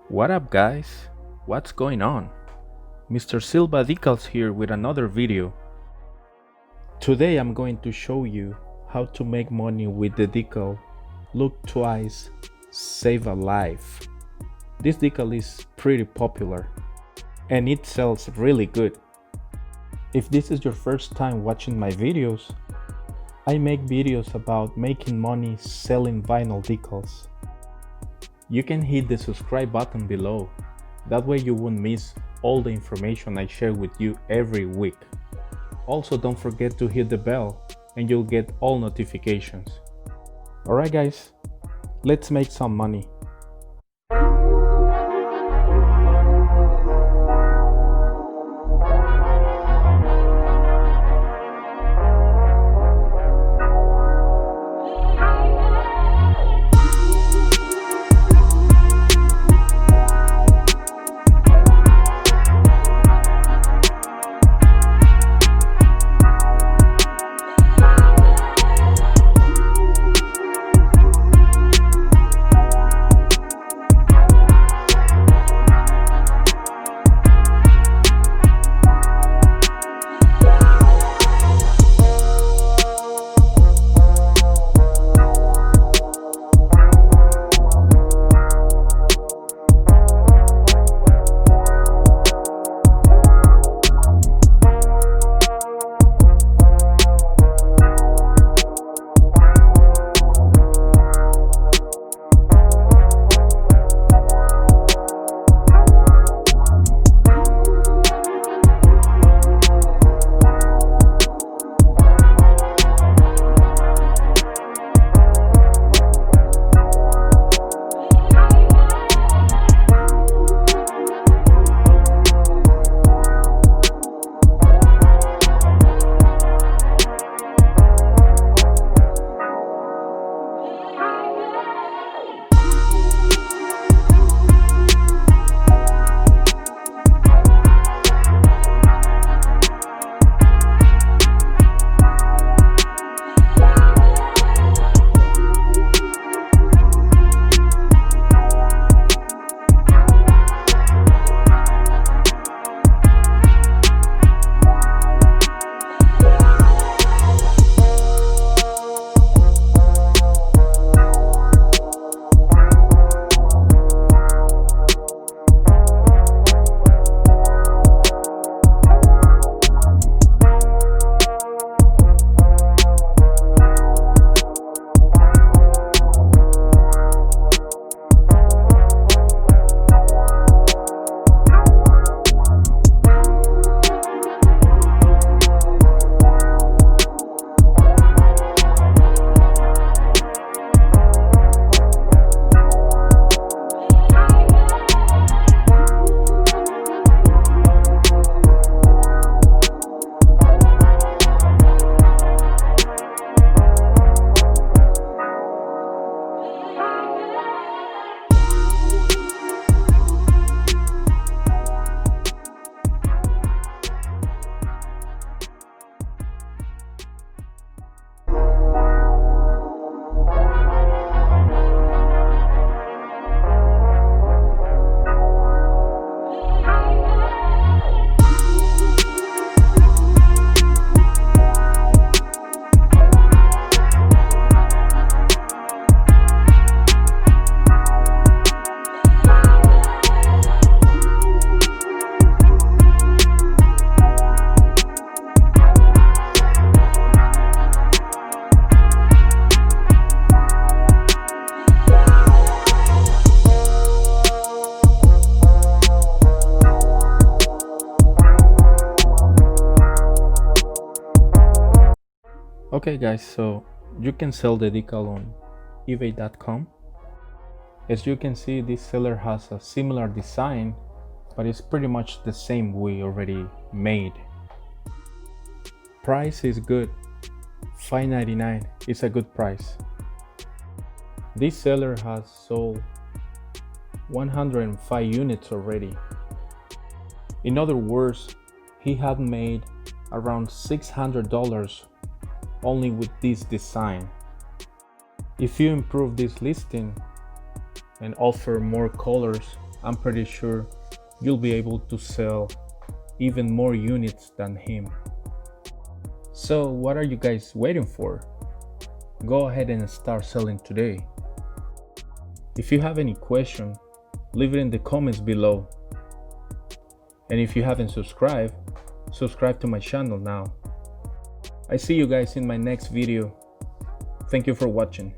What up guys? What's going on? Mr. Silva Decals here with another video. Today I'm going to show you how to make money with the decal Look Twice, Save a Life. This decal is pretty popular and it sells really good. If this is your first time watching my videos, I make videos about making money selling vinyl decals. You can hit the subscribe button below, that way you won't miss all the information I share with you every week. Also don't forget to hit the bell and you'll get all notifications. Alright guys, let's make some money. Okay guys, so you can sell the decal on ebay.com. As you can see, this seller has a similar design, but it's pretty much the same we already made. Price is good, $5.99 is a good price. This seller has sold 105 units already. In other words, he had made around $600 only with this design. If you improve this listing and offer more colors I'm pretty sure you'll be able to sell even more units than him. So what are you guys waiting for? Go ahead and start selling today. If you have any question, leave it in the comments below. And if you haven't subscribed, subscribe to my channel now. I see you guys in my next video. Thank you for watching.